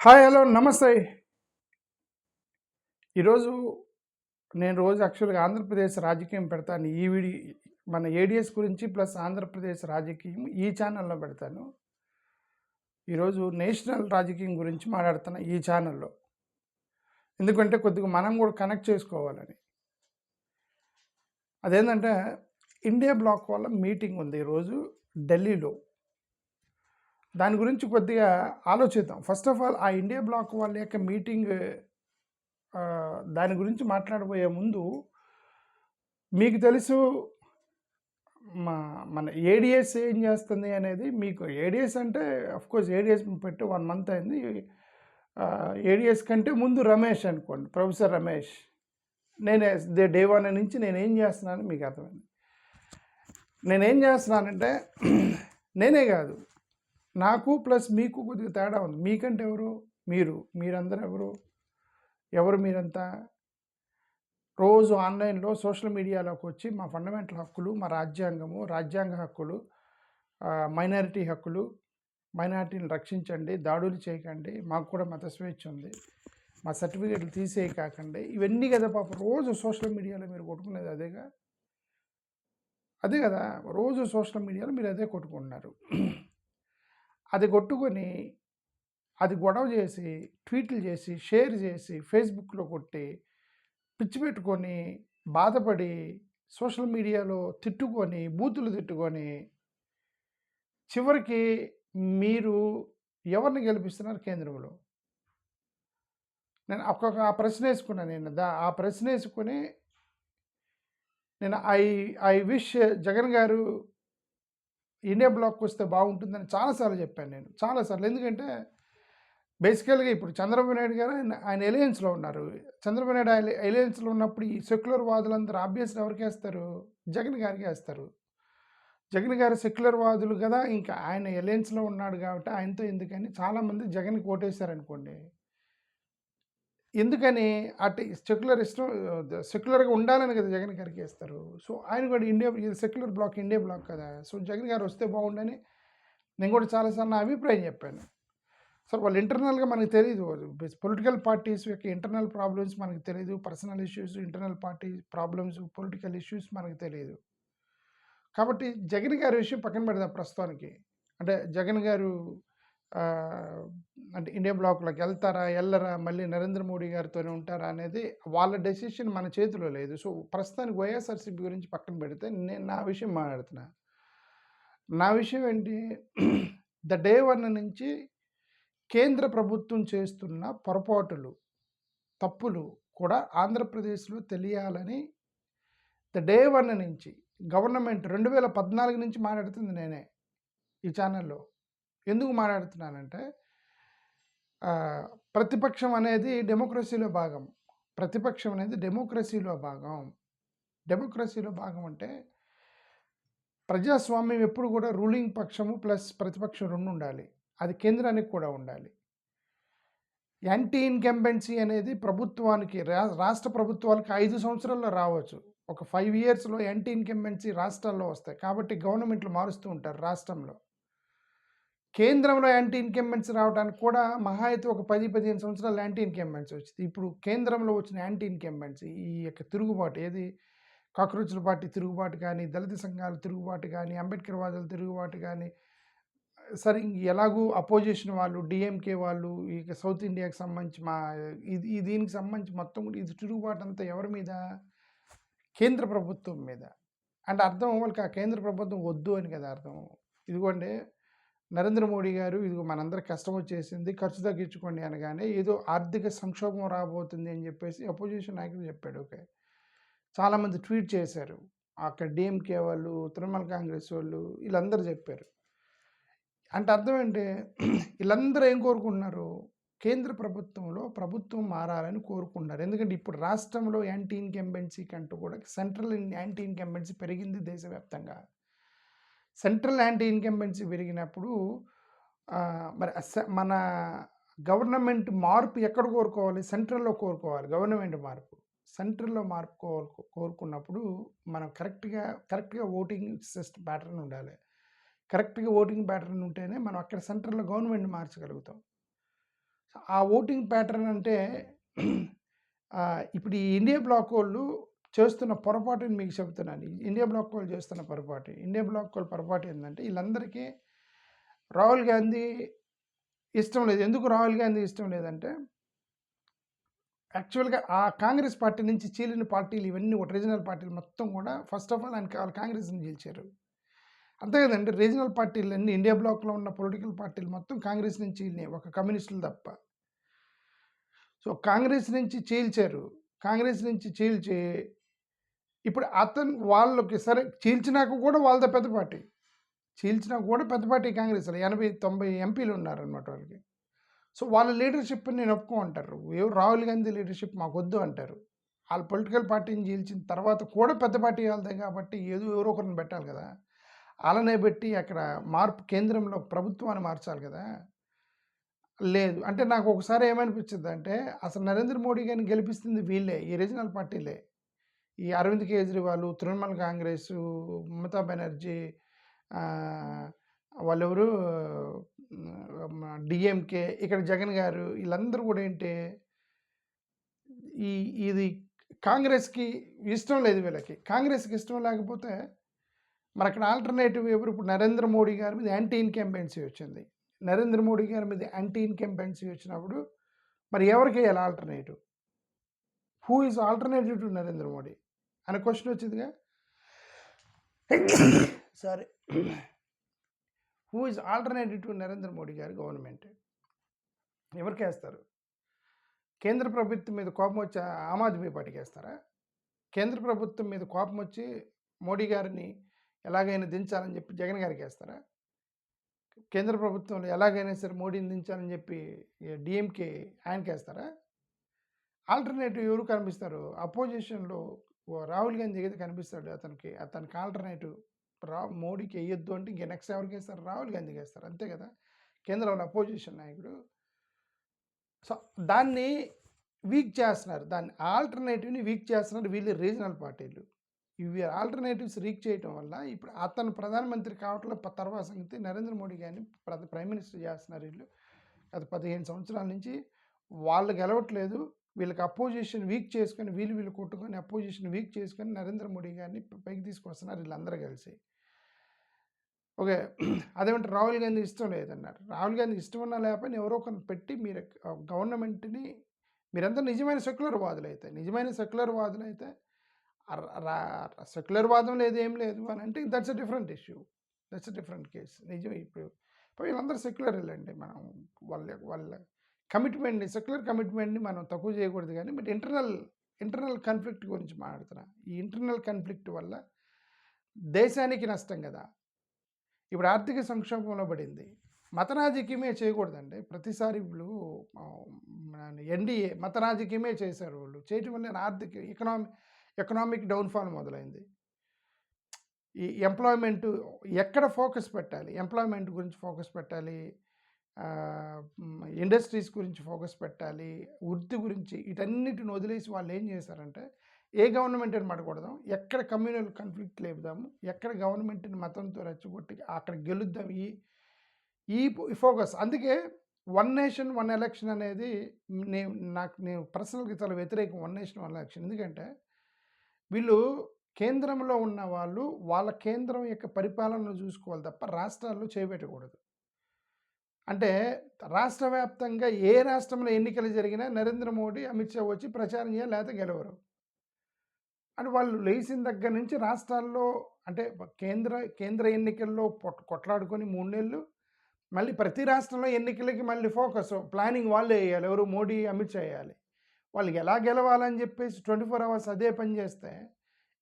Hi hello నమస్తే. ఈరోజు నేను రోజు యాక్చువల్గా ఆంధ్రప్రదేశ్ రాజకీయం పెడతాను. మన ఏడిఎస్ గురించి ప్లస్ ఆంధ్రప్రదేశ్ రాజకీయం ఈ ఛానల్లో పెడతాను. ఈరోజు నేషనల్ రాజకీయం గురించి మాట్లాడుతున్నా ఈ ఛానల్లో. ఎందుకంటే కొద్దిగా మనం కూడా కనెక్ట్ చేసుకోవాలని. అదేంటంటే ఇండియా బ్లాక్ వల్ల మీటింగ్ ఉంది ఈరోజు ఢిల్లీలో. దాని గురించి కొద్దిగా ఆలోచిద్దాం. ఫస్ట్ ఆఫ్ ఆల్ ఆ ఇండియా బ్లాక్ వాళ్ళ యొక్క మీటింగ్ దాని గురించి మాట్లాడబోయే ముందు మీకు తెలుసు మన ఏడిఎస్ ఏం చేస్తుంది అనేది. మీకు ఏడిఎస్ అంటే అఫ్కోర్స్ ఏడిఎస్ పెట్టి 1 మంత్ అయింది. ఏడిఎస్ కంటే ముందు రమేష్ అనుకోండి, ప్రొఫెసర్ రమేష్. నేనే డే 1 నుంచి నేనేం చేస్తున్నాను మీకు అర్థమైంది. నేనేం చేస్తున్నానంటే నేనే కాదు, నాకు ప్లస్ మీకు కొద్దిగా తేడా ఉంది. మీకంటే ఎవరు? మీరందరూ ఎవరు మీరంతా? రోజు ఆన్లైన్లో సోషల్ మీడియాలోకి వచ్చి మా ఫండమెంటల్ హక్కులు, మా రాజ్యాంగ హక్కులు, మైనారిటీ హక్కులు, మైనారిటీని రక్షించండి, దాడులు చేయకండి, మాకు కూడా మత స్వేచ్ఛ ఉంది, మా సర్టిఫికేట్లు తీసేయకండి, ఇవన్నీ కదా పాపం రోజు సోషల్ మీడియాలో మీరు కొట్టుకునేది అదే కదా. రోజు సోషల్ మీడియాలో మీరు అదే కొట్టుకుంటున్నారు. అది కొట్టుకొని అది గొడవ చేసి, ట్వీట్లు చేసి, షేర్ చేసి, ఫేస్బుక్లో కొట్టి, పిచ్చి పెట్టుకొని, బాధపడి, సోషల్ మీడియాలో తిట్టుకొని, బూతులు తిట్టుకొని, చివరికి మీరు ఎవరిని గెలిపిస్తున్నారు కేంద్రంలో? నేను ఆ ప్రశ్న వేసుకున్నాను. ఆ ప్రశ్న వేసుకొని నేను ఐ విష్ జగన్ గారు ఇండియా బ్లాక్కి వస్తే బాగుంటుందని చాలాసార్లు చెప్పాను నేను. చాలాసార్లు. ఎందుకంటే బేసికల్గా ఇప్పుడు చంద్రబాబు నాయుడు గారు ఆయన ఎలయన్స్లో ఉన్నారు. చంద్రబాబు నాయుడు ఎలయన్స్లో ఉన్నప్పుడు ఈ సెక్యులర్ వాదులందరూ ఆబ్వియస్లీ ఎవరికి వేస్తారు? జగన్ గారికి వేస్తారు. జగన్ గారు సెక్యులర్ వాదులు కదా, ఇంకా ఆయన ఎలయన్స్లో ఉన్నాడు కాబట్టి ఆయనతో ఎందుకని చాలామంది జగన్కి ఓటేశారనుకోండి. ఎందుకని అటు సెక్యులర్గా ఉండాలని కదా జగన్ గారికి వేస్తారు. సో ఆయన కూడా ఇది సెక్యులర్ బ్లాక్, ఇండియా బ్లాక్ కదా. సో జగన్ గారు వస్తే బాగుండని నేను కూడా చాలాసార్లు నా అభిప్రాయం చెప్పాను. సో వాళ్ళు ఇంటర్నల్గా మనకు తెలియదు, పొలిటికల్ పార్టీస్ యొక్క ఇంటర్నల్ ప్రాబ్లమ్స్ మనకు తెలియదు, personal issues, internal party problems, political issues మనకు తెలియదు. కాబట్టి జగన్ గారి విషయం పక్కన పెడదాం ప్రస్తుతానికి. అంటే జగన్ గారు అంటే ఇండియా బ్లాక్లోకి వెళ్ళరా, మళ్ళీ నరేంద్ర మోడీ గారితోనే ఉంటారా అనేది వాళ్ళ డెసిషన్ మన చేతిలో లేదు. సో ప్రస్తుతానికి వైఎస్ఆర్సీపీ గురించి పక్కన పెడితే నేను నా విషయం మాట్లాడుతున్నా. నా విషయం ఏంటి? డే 1 నుంచి కేంద్ర ప్రభుత్వం చేస్తున్న పొరపాటులు, తప్పులు కూడా ఆంధ్రప్రదేశ్లో తెలియాలని డే 1 నుంచి గవర్నమెంట్ 2014 నుంచి మాట్లాడుతుంది నేనే ఈ ఛానల్లో. ఎందుకు మాట్లాడుతున్నానంటే ప్రతిపక్షం అనేది డెమోక్రసీలో భాగం. డెమోక్రసీలో భాగం అంటే ప్రజాస్వామ్యం ఎప్పుడు కూడా రూలింగ్ పక్షము ప్లస్ ప్రతిపక్షం 2 ఉండాలి. అది కేంద్రానికి కూడా ఉండాలి. యాంటీ ఇన్కంబెన్సీ అనేది ప్రభుత్వానికి, రాష్ట్ర ప్రభుత్వాలకు 5 సంవత్సరాల్లో రావచ్చు. ఒక 5 ఇయర్స్లో యాంటీ ఇన్కంబెన్సీ రాష్ట్రాల్లో వస్తాయి. కాబట్టి గవర్నమెంట్లు మారుస్తూ ఉంటారు రాష్ట్రంలో. కేంద్రంలో యాంటీ ఇన్కంబెన్సీ రావడానికి కూడా మహా అయితే ఒక 10-15 సంవత్సరాలు యాంటీ ఇన్కంబెన్సీ వచ్చింది. ఇప్పుడు కేంద్రంలో వచ్చిన యాంటీ ఇన్కంబెన్సీ ఈ యొక్క తిరుగుబాటు ఏది? కాక్రోచ్ల పార్టీ తిరుగుబాటు కానీ, దళిత సంఘాల తిరుగుబాటు కానీ, అంబేద్కర్ వాదుల తిరుగుబాటు కానీ, సరే ఎలాగూ అపోజిషన్ వాళ్ళు, డిఎంకే వాళ్ళు, ఇక సౌత్ ఇండియాకి సంబంధించి దీనికి సంబంధించి మొత్తం కూడా ఇది తిరుగుబాటు అంతా ఎవరి మీద? కేంద్ర ప్రభుత్వం మీద. అంటే అర్థం వాళ్ళకి ఆ కేంద్ర ప్రభుత్వం వద్దు అని కదా అర్థం. ఇదిగోండి నరేంద్ర మోడీ గారు ఇదిగో మనందరికి కష్టం వచ్చేసింది, ఖర్చు తగ్గించుకోండి అనగానే ఏదో ఆర్థిక సంక్షోభం రాబోతుంది అని చెప్పేసి అపోజిషన్ నాయకులు చెప్పాడు. ఓకే, చాలామంది ట్వీట్ చేశారు. అక్కడ డిఎంకే వాళ్ళు, తృణమూల్ కాంగ్రెస్ వాళ్ళు, వీళ్ళందరూ చెప్పారు. అంటే అర్థం ఏంటి? వీళ్ళందరూ ఏం కోరుకుంటున్నారు? కేంద్ర ప్రభుత్వంలో ప్రభుత్వం మారాలని కోరుకుంటున్నారు. ఎందుకంటే ఇప్పుడు రాష్ట్రంలో యాంటీ ఇన్కంబెన్సీ కంటూ కూడా సెంట్రల్ యాంటీ ఇన్కంబెన్సీ పెరిగింది దేశవ్యాప్తంగా. సెంట్రల్ యాంటీ ఇన్కంబెన్సీ పెరిగినప్పుడు మరి మన గవర్నమెంట్ మార్పు ఎక్కడ కోరుకోవాలి? సెంట్రల్లో కోరుకోవాలి గవర్నమెంట్ మార్పు. సెంట్రల్లో మార్పు కోరుకున్నప్పుడు మనం కరెక్ట్గా ఓటింగ్ సిస్టమ్ ప్యాటర్న్ ఉండాలి. కరెక్ట్గా ఓటింగ్ ప్యాటర్న్ ఉంటేనే మనం అక్కడ సెంట్రల్లో గవర్నమెంట్ మార్చగలుగుతాం. ఆ ఓటింగ్ ప్యాటర్న్ అంటే ఇప్పుడు ఈ ఇండియా బ్లాక్ వాళ్ళు చేస్తున్న పొరపాటుని మీకు చెప్తున్నాను. ఇండియా బ్లాక్ వాళ్ళు చేస్తున్న పొరపాటు. ఇండియా బ్లాక్ వాళ్ళ పొరపాటు ఏంటంటే వీళ్ళందరికీ రాహుల్ గాంధీ ఇష్టం లేదు. ఎందుకు రాహుల్ గాంధీ ఇష్టం లేదంటే యాక్చువల్‌గా ఆ కాంగ్రెస్ పార్టీ నుంచి చీలిన పార్టీలు ఇవన్నీ కూడా రీజనల్ పార్టీలు మొత్తం కూడా ఫస్ట్ ఆఫ్ ఆల్ వాళ్ళు కాంగ్రెస్‌ని గెలిచారు. అంతే కదండి. రీజనల్ పార్టీలన్నీ ఇండియా బ్లాక్‌లో ఉన్న పొలిటికల్ పార్టీలు మొత్తం కాంగ్రెస్ నుంచి చీలినాయి. ఒక కమ్యూనిస్టులు తప్ప. సో, కాంగ్రెస్ నుంచి చీల్చారు. కాంగ్రెస్ నుంచి చీల్చి ఇప్పుడు వాళ్ళకి సరే చీల్చినాక కూడా వాళ్ళదే పెద్ద పార్టీ. చీల్చినా కూడా పెద్ద పార్టీ కాంగ్రెస్‌లో 80, 90 ఎంపీలు ఉన్నారనమాట వాళ్ళకి. సో, వాళ్ళ లీడర్‌షిప్‌ని నేను ఒప్పుకోమంటారు. రాహుల్ గాంధీ లీడర్‌షిప్ మాకొద్దు అంటారు. ఆళ్ళు పొలిటికల్ పార్టీని చీల్చిన తర్వాత కూడా పెద్ద పార్టీ ఆళ్ళదే కాబట్టి ఎవరో ఒకరిని పెట్టాలి కదా! ఆళ్ళనే పెట్టి అక్కడ కేంద్రంలో ప్రభుత్వాన్ని మార్చాలి కదా! లేదు. అంటే నాకు ఒకసారి ఏమనిపించిద్దంటే అసలు నరేంద్ర మోడీ గారిని గెలిపిస్తుంది వీళ్ళే. ఈ రీజనల్ పార్టీలే. ఈ అరవింద్ కేజ్రీవాల్, తృణమూల్ కాంగ్రెసు, మమతా బెనర్జీ, వాళ్ళెవరు డీఎంకే, ఇక్కడ జగన్ గారు వీళ్ళందరూ కూడా ఏంటి ఇది కాంగ్రెస్‌కి ఇష్టం లేదు వీళ్ళకి. కాంగ్రెస్‌కి ఇష్టం లేకపోతే మరి అక్కడ ఆల్టర్నేటివ్ ఎవరు? ఇప్పుడు నరేంద్ర మోడీ గారి మీద యాంటీ ఇన్కంబెన్సీ వచ్చింది. నరేంద్ర మోడీ గారి మీద యాంటీ ఇన్కంబెన్సీ వచ్చినప్పుడు మరి ఎవరికేయాలి alternative? Who is alternative to Narendra Modi అనే క్వశ్చన్ వచ్చిందిగా. Sorry, who is alternative to Narendra Modi గారి గవర్నమెంట్? ఎవరికేస్తారు? కేంద్ర ప్రభుత్వం మీద కోపం వచ్చి ఆమ్ ఆద్మీ పార్టీకి వేస్తారా? కేంద్ర ప్రభుత్వం మీద కోపం వచ్చి మోడీ గారిని ఎలాగైనా దించాలని చెప్పి జగన్ గారికి వేస్తారా? కేంద్ర ప్రభుత్వంలో ఎలాగైనా సరే మోడీని దించాలని చెప్పి డిఎంకే ఆయనకి వేస్తారా? ఆల్టర్నేటివ్ ఎవరు కనిపిస్తారు? అపోజిషన్లో రాహుల్ గాంధీ ఏదైతే కనిపిస్తాడు అతనికి ఆల్టర్నేటివ్ మోడీకి వేయొద్దు అంటే ఇంక నెక్స్ట్ ఎవరికి వేస్తారు? రాహుల్ గాంధీకి వేస్తారు. అంతే కదా, కేంద్రంలో అపోజిషన్ నాయకుడు. సో దాన్ని వీక్ చేస్తున్నారు. దాన్ని ఆల్టర్నేటివ్ని వీక్ చేస్తున్నారు వీళ్ళు రీజనల్ పార్టీలు. ఇవి ఆల్టర్నేటివ్స్ వీక్ చేయటం వల్ల ఇప్పుడు అతను ప్రధానమంత్రి కావట్ల తర్వాత సంగతి నరేంద్ర మోడీ గారిని ప్రైమ్ మినిస్టర్ చేస్తున్నారు వీళ్ళు. గత 15 సంవత్సరాల నుంచి వాళ్ళు గెలవట్లేదు. వీళ్ళకి అపోజిషన్ వీక్ చేసుకొని వీళ్ళు కొట్టుకొని అపోజిషన్ వీక్ చేసుకొని నరేంద్ర మోడీ గారిని పైకి తీసుకొస్తున్నారు వీళ్ళందరూ కలిసి. ఓకే, అదేమంటే రాహుల్ గాంధీ ఇష్టం లేదన్నారు. రాహుల్ గాంధీ ఇష్టం ఉన్నా లేకపోయినా ఎవరో ఒకరిని పెట్టి మీరు గవర్నమెంట్ని మీరంతా నిజమైన సెక్యులర్ వాదులు అయితే సెక్యులర్ వాదం లేదు, ఏం లేదు అని అంటే that's a different issue, that's a different case. నిజమే. ఇప్పుడు వీళ్ళందరూ సెక్యులర్ వెళ్ళండి. మనం వాళ్ళ కమిట్మెంట్ని, సెక్యులర్ కమిట్మెంట్ని మనం తక్కువ చేయకూడదు. కానీ బట్ ఇంటర్నల్ కాన్ఫ్లిక్ట్ గురించి మాట్లాడుతున్నా. ఈ ఇంటర్నల్ కాన్ఫ్లిక్ట్ వల్ల దేశానికి నష్టం కదా. ఇప్పుడు ఆర్థిక సంక్షోభంలో పడింది. మత రాజకీయమే చేయకూడదండి. ప్రతిసారి వీళ్ళు ఎన్డీఏ మత రాజకీయమే చేశారు. వాళ్ళు చేయటం వల్ల ఎకనామిక్ డౌన్ఫాల్ మొదలైంది. ఈ ఎంప్లాయ్మెంట్ ఎక్కడ ఫోకస్ పెట్టాలి? ఎంప్లాయ్మెంట్ గురించి ఫోకస్ పెట్టాలి, ఇండస్ట్రీస్ గురించి ఫోకస్ పెట్టాలి, వృత్తి గురించి వీటన్నిటిని వదిలేసి వాళ్ళు ఏం చేశారంటే ఏ గవర్నమెంట్ అని మాట్లాడదాం, ఎక్కడ కమ్యూనల్ కాన్ఫ్లిక్ట్ లేపుదాము, ఎక్కడ గవర్నమెంట్ని మతంతో రెచ్చగొట్టి అక్కడ గెలుద్దాం, ఈ ఫోకస్. అందుకే వన్ నేషన్ వన్ ఎలక్షన్ అనేది నేను పర్సనల్గా చాలా వ్యతిరేకం. One nation one election. ఎందుకంటే వీళ్ళు కేంద్రంలో ఉన్న వాళ్ళు వాళ్ళ కేంద్రం యొక్క పరిపాలనను చూసుకోవాలి తప్ప రాష్ట్రాల్లో చేపెట్టకూడదు. అంటే రాష్ట్ర వ్యాప్తంగా ఏ రాష్ట్రంలో ఎన్నికలు జరిగినా నరేంద్ర మోడీ, అమిత్ షా వచ్చి ప్రచారం చేయాలి, లేకపోతే గెలవరు. అంటే వాళ్ళు లేచిన దగ్గర నుంచి రాష్ట్రాల్లో అంటే కేంద్ర ఎన్నికల్లో కొట్లాడుకొని 3 నెలలు, మళ్ళీ ప్రతి రాష్ట్రంలో ఎన్నికలకి మళ్ళీ ఫోకస్ ప్లానింగ్ వాళ్ళే వేయాలి. ఎవరు? మోడీ, అమిత్ షా వేయాలి. వాళ్ళకి ఎలా గెలవాలని చెప్పేసి 24 అవర్స్ అదే పని చేస్తే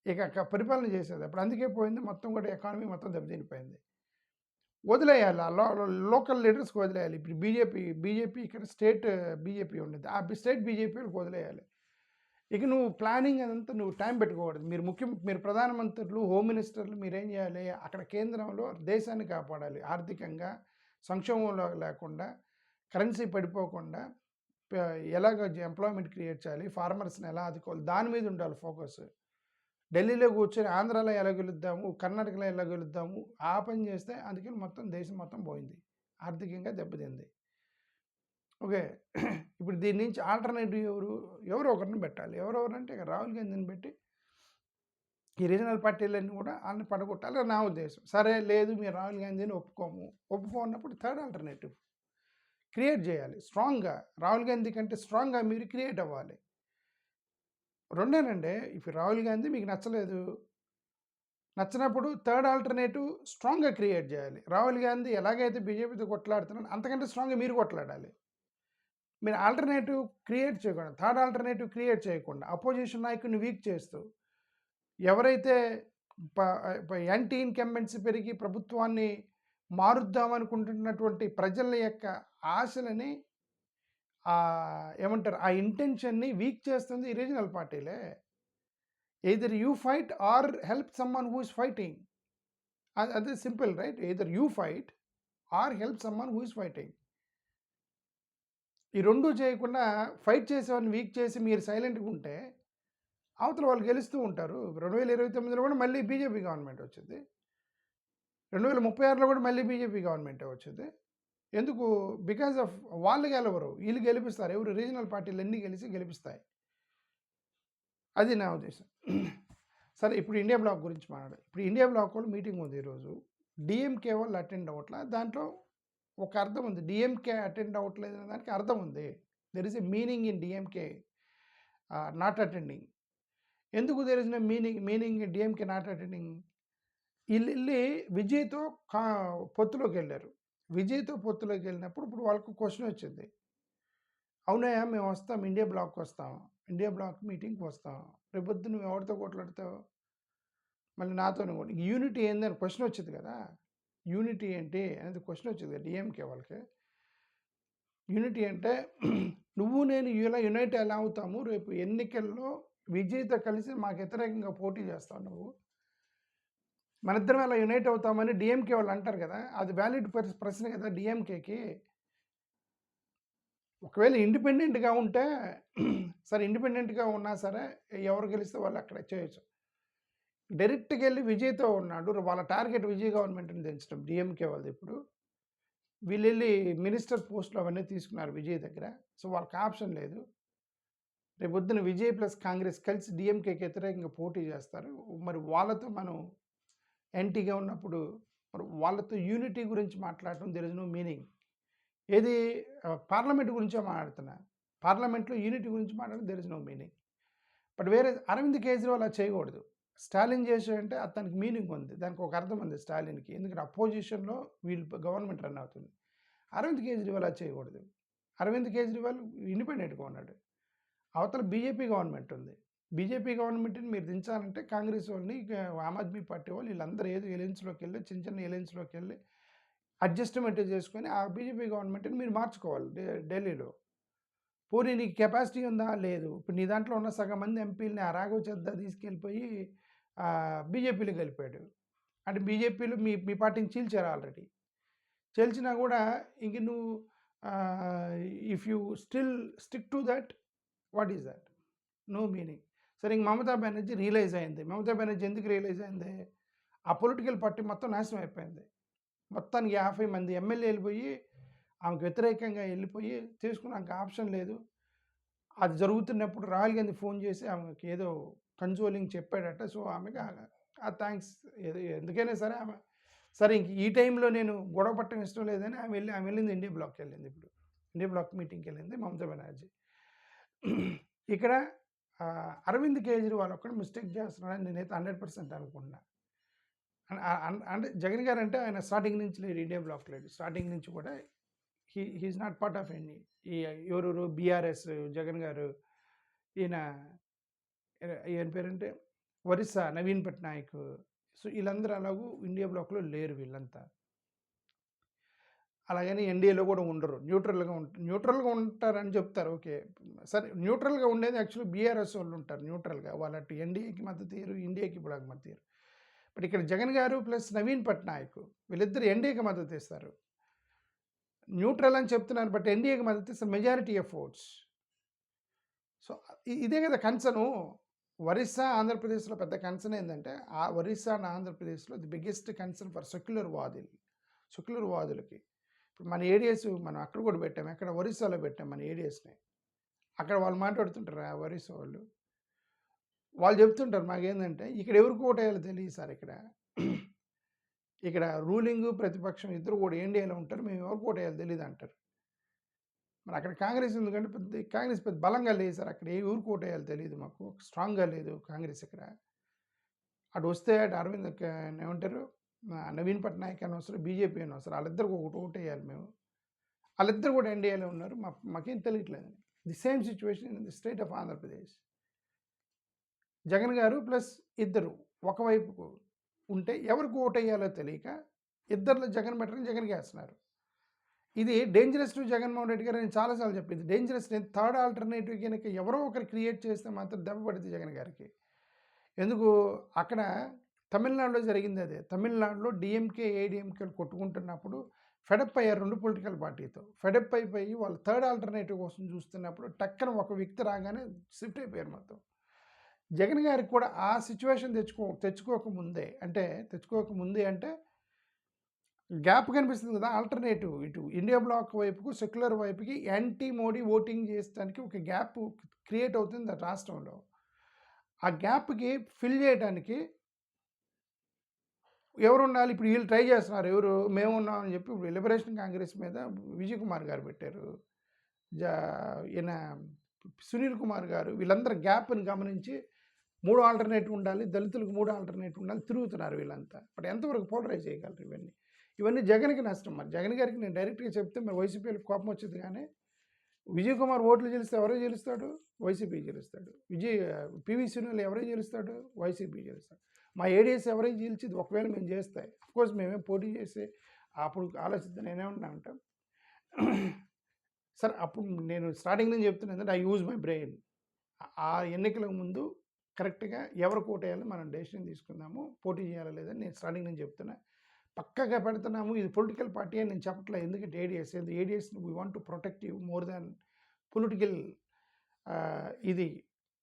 ఇక పరిపాలన చేసేది అప్పుడు. అందుకే పోయింది మొత్తం కూడా, ఎకానమీ మొత్తం దెబ్బతినిపోయింది. వదిలేయాలి, లోకల్ లీడర్స్కి వదిలేయాలి. ఇప్పుడు బీజేపీ ఇక్కడ స్టేట్ బీజేపీ ఉండేది, ఆ స్టేట్ బీజేపీకి వదిలేయాలి. ఇక నువ్వు ప్లానింగ్ అదంతా నువ్వు టైం పెట్టుకోకూడదు. మీరు ప్రధానమంత్రులు, హోమ్ మినిస్టర్లు మీరేం చేయాలి? అక్కడ కేంద్రంలో దేశాన్ని కాపాడాలి. ఆర్థికంగా సంక్షోభంలో లేకుండా, కరెన్సీ పడిపోకుండా ఎలాగ ఎంప్లాయ్మెంట్ క్రియేట్ చేయాలి, ఫార్మర్స్ని ఎలా ఆదుకోవాలి, దాని మీద ఉండాలి ఫోకస్. ఢిల్లీలో కూర్చొని ఆంధ్రాలో ఎలా గెలుద్దాము, కర్ణాటకలో ఎలా గెలుద్దాము, ఆ పని చేస్తే అందుకని మొత్తం దేశం మొత్తం పోయింది, ఆర్థికంగా దెబ్బతింది. ఓకే. ఇప్పుడు దీని నుంచి ఆల్టర్నేటివ్ ఎవరో ఒకరిని పెట్టాలి. ఎవరెవరంటే ఇక రాహుల్ గాంధీని పెట్టి ఈ రీజనల్ పార్టీలన్నీ కూడా వాళ్ళని పడగొట్టాలి నా ఉద్దేశం. సరే లేదు మీరు రాహుల్ గాంధీని ఒప్పుకోన్నప్పుడు థర్డ్ ఆల్టర్నేటివ్ క్రియేట్ చేయాలి స్ట్రాంగ్గా. రాహుల్ గాంధీ కంటే స్ట్రాంగ్గా మీరు క్రియేట్ అవ్వాలి. రెండేనండి. ఇప్పుడు రాహుల్ గాంధీ మీకు నచ్చినప్పుడు థర్డ్ ఆల్టర్నేటివ్ స్ట్రాంగ్గా క్రియేట్ చేయాలి. రాహుల్ గాంధీ ఎలాగైతే బీజేపీతో కొట్లాడుతున్నారో అంతకంటే స్ట్రాంగ్గా మీరు కొట్లాడాలి. మీరు ఆల్టర్నేటివ్ క్రియేట్ చేయకుండా, థర్డ్ ఆల్టర్నేటివ్ క్రియేట్ చేయకుండా అపోజిషన్ నాయకుడిని వీక్ చేస్తూ ఎవరైతే యాంటీ ఇన్కంబెన్సీ పెరిగి ప్రభుత్వాన్ని మారుద్దామనుకుంటున్నటువంటి ప్రజల యొక్క ఆశలని ఏమంటారు ఆ ఇంటెన్షన్ని వీక్ చేస్తుంది ఈ రీజనల్ పార్టీలే. Either you fight or help someone who is fighting. అదే simple right. Either you fight or help someone who is fighting. ఈ రెండూ చేయకుండా ఫైట్ చేసేవాడిని వీక్ చేసి మీరు సైలెంట్గా ఉంటే అవతల వాళ్ళు గెలుస్తూ ఉంటారు. 2029లో కూడా మళ్ళీ బీజేపీ గవర్నమెంట్ వచ్చింది. 2036లో కూడా మళ్ళీ బీజేపీ గవర్నమెంటే వచ్చింది. ఎందుకు? బికాజ్ ఆఫ్ వాళ్ళు గెలవరు, వీళ్ళు గెలిపిస్తారు. ఎవరు? రీజనల్ పార్టీలు అన్నీ గెలిపిస్తాయి. అది నా ఉద్దేశం. సరే ఇప్పుడు ఇండియా బ్లాక్ గురించి మాట్లాడాలి. ఇప్పుడు ఇండియా బ్లాక్ వాళ్ళు మీటింగ్ ఉంది ఈరోజు. డిఎంకే వాళ్ళు అటెండ్ అవ్వట్లా. దాంట్లో ఒక అర్థం ఉంది. డిఎంకే అటెండ్ అవ్వట్లేదు అనే దానికి అర్థం ఉంది. There is a meaning in DMK not attending. ఎందుకు there is no meaning DMK not attending? వీళ్ళు వెళ్ళి విజయ్తో పొత్తులోకి వెళ్ళారు. విజయ్తో పొత్తులోకి వెళ్ళినప్పుడు ఇప్పుడు వాళ్ళకు క్వశ్చన్ వచ్చింది. అవునయ్యా మేము వస్తాం, ఇండియా బ్లాక్కి వస్తాం, ఇండియా బ్లాక్ మీటింగ్కి వస్తాం. రేపొద్దు నువ్వు ఎవరితో కొట్లాడతావు? మళ్ళీ నాతోనే కూడా యూనిటీ ఏందని క్వశ్చన్ వచ్చింది కదా. యూనిటీ ఏంటి అనేది క్వశ్చన్ వచ్చింది డిఎంకే వాళ్ళకి. యూనిటీ అంటే నువ్వు నేను ఇలా యునైట్ ఎలా అవుతాము? రేపు ఎన్నికల్లో విజయ్తో కలిసి మాకు వ్యతిరేకంగా పోటీ చేస్తావు నువ్వు, మన ఇద్దరం ఎలా యునైట్ అవుతామని డిఎంకే వాళ్ళు అంటారు కదా. అది వ్యాలిడ్ ప్రశ్న కదా డిఎంకేకి. ఒకవేళ ఇండిపెండెంట్గా ఉంటే సరే, ఇండిపెండెంట్గా ఉన్నా సరే ఎవరు గెలిస్తే వాళ్ళు అక్కడ చేయొచ్చు. డైరెక్ట్గా వెళ్ళి విజయ్తో ఉన్నాడు. వాళ్ళ టార్గెట్ విజయ్ గవర్నమెంట్ని దించడం డిఎంకే వాళ్ళది. ఇప్పుడు వీళ్ళు వెళ్ళి మినిస్టర్ పోస్టులు అవన్నీ తీసుకున్నారు విజయ్ దగ్గర. సో వాళ్ళకి ఆప్షన్ లేదు. రేపు పొద్దున విజయ్ ప్లస్ కాంగ్రెస్ కలిసి డిఎంకేకి వ్యతిరేకంగా పోటీ చేస్తారు. మరి వాళ్ళతో మనం యాంటీగా ఉన్నప్పుడు మరి వాళ్ళతో యూనిటీ గురించి మాట్లాడటం దెర్ ఇస్ నో మీనింగ్. ఏది పార్లమెంట్ గురించే మాట్లాడుతున్నా. పార్లమెంట్లో యూనిటీ గురించి మాట్లాడడం there is no meaning. But వేరే అరవింద్ కేజ్రీవాల్ అలా చేయకూడదు. స్టాలిన్ చేసాడంటే అతనికి మీనింగ్ ఉంది, దానికి ఒక అర్థం ఉంది స్టాలిన్కి. ఎందుకంటే అపోజిషన్లో వీళ్ళు గవర్నమెంట్ రన్ అవుతుంది. అరవింద్ కేజ్రీవాల్ అలా చేయకూడదు. అరవింద్ కేజ్రీవాల్ ఇండిపెండెంట్గా ఉన్నాడు. అవతల బీజేపీ గవర్నమెంట్ ఉంది. బీజేపీ గవర్నమెంట్ని మీరు దించాలంటే కాంగ్రెస్ వాళ్ళని, ఆమ్ ఆద్మీ పార్టీ వాళ్ళు వీళ్ళందరూ ఏదో ఎలయన్స్లోకి వెళ్ళి చిన్న ఎలయన్స్లోకి వెళ్ళి అడ్జస్ట్మెంట్ చేసుకొని ఆ బీజేపీ గవర్నమెంట్ని మీరు మార్చుకోవాలి ఢిల్లీలో. పోనీ నీకు కెపాసిటీ ఉందా? లేదు. ఇప్పుడు నీ దాంట్లో ఉన్న సగం మంది ఎంపీలని ఆ రాఘవ్ చద్దా తీసుకెళ్ళిపోయి బీజేపీలో కలిపాడు. అంటే బీజేపీలో మీ పార్టీని చీల్చారు ఆల్రెడీ. చీల్చినా కూడా ఇంక నువ్వు if you still stick to that, what is that? No meaning. సరే, ఇంక మమతా బెనర్జీ రియలైజ్ అయింది. మమతా బెనర్జీ ఎందుకు రియలైజ్ అయింది? ఆ పొలిటికల్ పార్టీ మొత్తం నాశనం అయిపోయింది. మొత్తానికి 50 మంది ఎమ్మెల్యేలు పోయి ఆమెకు వ్యతిరేకంగా వెళ్ళిపోయి చేసుకున్నాక ఆప్షన్ లేదు. అది జరుగుతున్నప్పుడు రాహుల్ గాంధీ ఫోన్ చేసి ఆమెకి ఏదో కన్సోలింగ్ చెప్పాడట. సో ఆమెకి థ్యాంక్స్ ఎందుకైనా సరే ఆమె సరే ఇంక ఈ టైంలో నేను గొడవ పట్టడం ఇష్టం లేదని ఆమె వెళ్ళింది ఇండియా బ్లాక్కి వెళ్ళింది. ఇప్పుడు ఇండియా బ్లాక్ మీటింగ్కి వెళ్ళింది మమతా బెనర్జీ. ఇక్కడ అరవింద్ కేజ్రీవాల్ ఒక్కడు మిస్టేక్ చేస్తున్నాడని నేనైతే 100% అనుకుంటున్నా. అంటే జగన్ గారు అంటే ఆయన స్టార్టింగ్ నుంచి లేడు, ఇండియా బ్లాక్ లేడు. స్టార్టింగ్ నుంచి కూడా he is not part of any. ఎవరు బీఆర్ఎస్ జగన్ గారు, ఈయన పేరంటే ఒరిస్సా నవీన్ పట్నాయక్. సో వీళ్ళందరూ అలాగూ ఇండియా బ్లాక్లో లేరు వీళ్ళంతా. అలాగని ఎన్డీఏలో కూడా ఉండరు, న్యూట్రల్గా ఉంటారని చెప్తారు. ఓకే సరే, న్యూట్రల్గా ఉండేది యాక్చువల్లీ బీఆర్ఎస్ వాళ్ళు ఉంటారు న్యూట్రల్గా. వాళ్ళు అటు ఎన్డీఏకి మద్దతు ఇయ్యరు, ఇండియాకి బ్లాక్ మద్దతు ఇయ్యరు. బట్ ఇక్కడ జగన్ గారు ప్లస్ నవీన్ పట్నాయక్ వీళ్ళిద్దరు ఎన్డీఏకి మద్దతు ఇస్తారు. న్యూట్రల్ అని చెప్తున్నారు, బట్ ఎన్డీఏకి మద్దతు ఇస్తారు మెజారిటీ ఆఫ్ ఓట్స్. సో ఇదే కదా కన్సర్ను. ఒరిస్సా ఆంధ్రప్రదేశ్లో పెద్ద కన్సర్న్ ఏంటంటే ఆ ఒరిస్సా అండ్ ఆంధ్రప్రదేశ్లో the biggest concern for secular వాదులకి. మన ఏడిఎస్ మనం అక్కడ కూడా పెట్టాం, ఎక్కడ ఒరిస్సాలో పెట్టాం మన ఏడిఎస్ని. అక్కడ వాళ్ళు మాట్లాడుతుంటారు ఆ ఒరిస్సా వాళ్ళు చెప్తుంటారు మాకేందంటే, ఇక్కడ ఎవరికి ఓటేయాలో తెలియదు సార్ ఇక్కడ. ఇక్కడ రూలింగు ప్రతిపక్షం ఇద్దరు కూడా ఎన్డీఏలో ఉంటారు, మేము ఎవరికి ఓటేయాలో తెలియదు అంటారు. మరి అక్కడ కాంగ్రెస్ ఎందుకంటే కాంగ్రెస్ పెద్ద బలంగా లేదు సార్, అక్కడ ఏ ఊరికి ఓటేయాలో తెలియదు మాకు, స్ట్రాంగ్గా లేదు కాంగ్రెస్ ఇక్కడ. అటు వస్తే అటు అరవింద్ ఏమంటారు నవీన్ పట్నాయక్ అని వస్తారు, బీజేపీ అని వస్తారు, వాళ్ళిద్దరికి ఒకటి ఓటేయాలి మేము. వాళ్ళిద్దరు కూడా ఎన్డీఏలో ఉన్నారు, మాకేం తెలియట్లేదు. The same situation in the state of Andhra Pradesh. Jagan గారు ప్లస్ ఇద్దరు ఒకవైపుకు ఉంటే ఎవరికి ఓటేయాలో తెలియక ఇద్దరిలో జగన్ బెటర్ని జగన్కి వేస్తున్నారు. ఇది డేంజరస్ టు జగన్మోహన్ రెడ్డి గారు, నేను చాలాసార్లు చెప్పింది డేంజరస్. నేను థర్డ్ ఆల్టర్నేటివ్ కనుక ఎవరో ఒకరు క్రియేట్ చేస్తే మాత్రం దెబ్బ పడుతుంది జగన్ గారికి. ఎందుకు అక్కడ తమిళనాడులో జరిగింది అదే. తమిళనాడులో డిఎంకే ఏడిఎంకేలు కొట్టుకుంటున్నప్పుడు ఫెడప్ అయ్యారు రెండు పొలిటికల్ పార్టీతో. ఫెడప్ అయిపోయి వాళ్ళు థర్డ్ ఆల్టర్నేటివ్ కోసం చూస్తున్నప్పుడు టక్కన ఒక వ్యక్తి రాగానే షిఫ్ట్ అయిపోయారు మొత్తం. జగన్ గారికి కూడా ఆ సిచ్యువేషన్ తెచ్చుకోకముందే అంటే గ్యాప్ కనిపిస్తుంది కదా. ఆల్టర్నేటివ్ ఇటు ఇండియా బ్లాక్ వైపుకు సెక్యులర్ వైపుకి యాంటీ మోడీ ఓటింగ్ చేసడానికి ఒక గ్యాప్ క్రియేట్ అవుతుంది రాష్ట్రంలో. ఆ గ్యాప్కి ఫిల్ చేయడానికి ఎవరు ఉండాలి? ఇప్పుడు వీళ్ళు ట్రై చేస్తున్నారు. ఎవరు? మేము ఉన్నామని చెప్పి ఇప్పుడు లిబరేషన్ కాంగ్రెస్ మీద విజయ్ కుమార్ గారు పెట్టారు, ఈయన సునీల్ కుమార్ గారు, వీళ్ళందరూ గ్యాప్ని గమనించి 3 ఆల్టర్నేటివ్ ఉండాలి, దళితులకు 3 ఆల్టర్నేటివ్ ఉండాలి తిరుగుతున్నారు వీళ్ళంతా. బట్ ఎంతవరకు పోలరైజ్ చేయగలరు? ఇవన్నీ జగన్కి నష్టం. మరి జగన్ గారికి నేను డైరెక్ట్గా చెప్తే మరి వైసీపీలకు కోపం వచ్చింది. కానీ విజయ్ కుమార్ ఓట్లు గెలిస్తే ఎవరో గెలుస్తాడు? వైసీపీ గెలుస్తాడు. పివి సునీల్ ఎవరో గెలుస్తాడు? వైసీపీ గెలుస్తాడు. మా ఏడిఎస్ ఎవరైనా గెలిచింది ఒకవేళ మేము చేస్తాయి. అఫ్కోర్స్ మేమేం పోటీ చేసి అప్పుడు ఆలోచిద్దాం. నేనేమన్నా అంటాం సార్, అప్పుడు నేను స్టార్టింగ్ నుంచి చెప్తున్నాను ఏంటంటే ఐ యూజ్ మై బ్రెయిన్. ఆ ఎన్నికలకు ముందు కరెక్ట్గా ఎవరు ఓటేయాలో మనం డెసిషన్ తీసుకుందాము, పోటీ చేయాలా లేదని నేను స్టార్టింగ్ నుంచి చెప్తున్నా. పక్కగా పెడుతున్నాము, ఇది పొలిటికల్ పార్టీ అని నేను చెప్పట్లేదు. ఎందుకంటే ఏడిఎస్ we want to protect you more than political ఇది.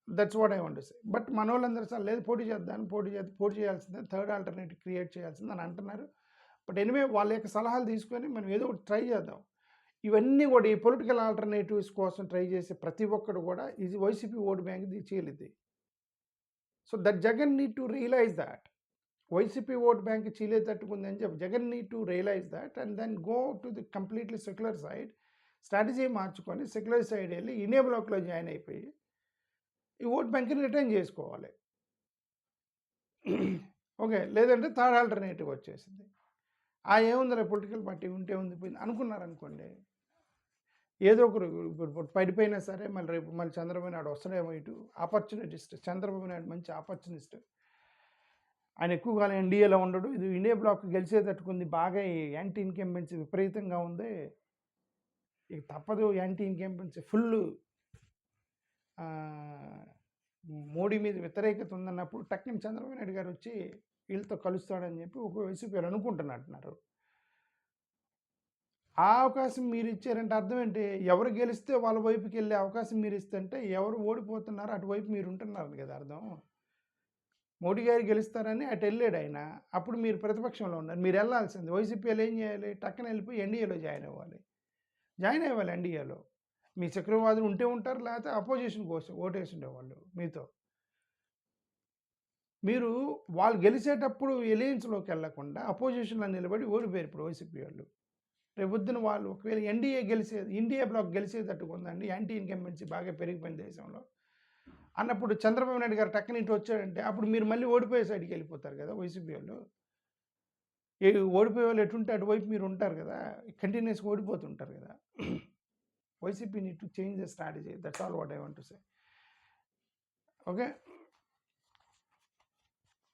That's what I want to say. But మన వాళ్ళందరూ సార్ లేదు పోటీ చేయాల్సిందే, థర్డ్ ఆల్టర్నేటివ్ క్రియేట్ చేయాల్సిందే అని అంటున్నారు. బట్ ఎనివే వాళ్ళ యొక్క సలహాలు తీసుకొని మనం ఏదో ఒకటి ట్రై చేద్దాం. ఇవన్నీ కూడా ఈ పొలిటికల్ ఆల్టర్నేటివ్స్ కోసం ట్రై చేసే ప్రతి ఒక్కరు కూడా ఇది వైసీపీ ఓటు బ్యాంక్ చీలిద్ది. So that Jagan need to realise that YCP vote bank చీలేటట్టుకుంది అని చెప్పి Jagan need to realise that and then go to the completely secular side. Strategy మార్చుకొని సెక్యులర్ సైడ్ వెళ్ళి ఇండియా బ్లాక్లో జాయిన్ అయిపోయి ఈ ఓట్ బ్యాంక్ని రిటర్న్ చేసుకోవాలి. ఓకే, లేదంటే థర్డ్ ఆల్టర్నేటివ్ వచ్చేసింది. ఏముందిలే పొలిటికల్ పార్టీ ఉంటే ఉంది పోయింది అనుకున్నారనుకోండి, ఏదో ఒకరు ఇప్పుడు పడిపోయినా సరే మళ్ళీ చంద్రబాబు నాయుడు వస్తాడేమో. ఇటు ఆపర్చునిటిస్ట్ చంద్రబాబు నాయుడు మంచి ఆపర్చునిస్ట్. ఆయన ఎక్కువ కాలం ఎన్డీఏలో ఉండడు. ఇది ఇండియా బ్లాక్ గెలిచేటట్టుకుంది. బాగా యాంటీ ఇన్కంబెన్సీ విపరీతంగా ఉంది. ఇక తప్పదు, యాంటీ ఇన్కంబెన్సీ ఫుల్ మోడీ మీద వ్యతిరేకత ఉందన్నప్పుడు టక్కుని చంద్రబాబు నాయుడు గారు వచ్చి వీళ్ళతో కలుస్తాడని చెప్పి ఒక వైసీపీ అనుకుంటున్నట్టున్నారు. ఆ అవకాశం మీరు ఇచ్చారంటే అర్థం ఏంటి? ఎవరు గెలిస్తే వాళ్ళ వైపుకి వెళ్ళే అవకాశం మీరు ఇస్తుంటే ఎవరు ఓడిపోతున్నారో అటువైపు మీరు ఉంటున్నారు కదా అర్థం. మోడీ గారు గెలుస్తారని అటు వెళ్ళాడు ఆయన, అప్పుడు మీరు ప్రతిపక్షంలో ఉన్నారు. మీరు వెళ్ళాల్సింది వైసీపీలో ఏం చేయాలి? టక్కన వెళ్ళిపోయి ఎన్డీఏలో జాయిన్ అవ్వాలి ఎన్డీఏలో. మీ చక్రవాదులు ఉంటే ఉంటారు, లేకపోతే అపోజిషన్ కోసం ఓటేసి ఉండేవాళ్ళు మీతో. మీరు వాళ్ళు గెలిచేటప్పుడు ఎలియన్స్లోకి వెళ్లకుండా అపోజిషన్లో నిలబడి ఓడిపోయారు ఇప్పుడు వైసీపీ వాళ్ళు. రేపొద్దున వాళ్ళు ఒకవేళ ఇండియా బ్లాక్ గెలిచేటట్టుగా ఉందండి, యాంటీ ఇన్కంబెన్సీ బాగా పెరిగిపోయిన దేశంలో అన్నప్పుడు చంద్రబాబు నాయుడు గారు టక్కన ఇటు వచ్చాడంటే అప్పుడు మీరు మళ్ళీ ఓడిపోయే సైడ్కి వెళ్ళిపోతారు కదా వైసీపీ వాళ్ళు. ఓడిపోయే వాళ్ళు ఎటుంటే అటువైపు మీరు ఉంటారు కదా, కంటిన్యూస్గా ఓడిపోతుంటారు కదా. YCP need to change the strategy. That's all what I want to say. Okay,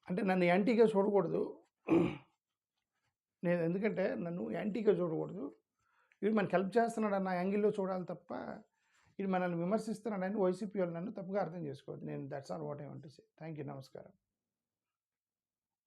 అంటే నన్ను యాంటీగా చూడకూడదు. నేను ఎందుకంటే నన్ను యాంటీగా చూడకూడదు. ఇది మనకి హెల్ప్ చేస్తున్నాడు అన్న యాంగిల్లో చూడాలి తప్ప ఇది మనల్ని విమర్శిస్తున్నాడని వైసీపీ వాళ్ళు నన్ను తప్పుగా అర్థం చేసుకోవద్దు. నేను that's all what I want to say. Thank you, నమస్కారం.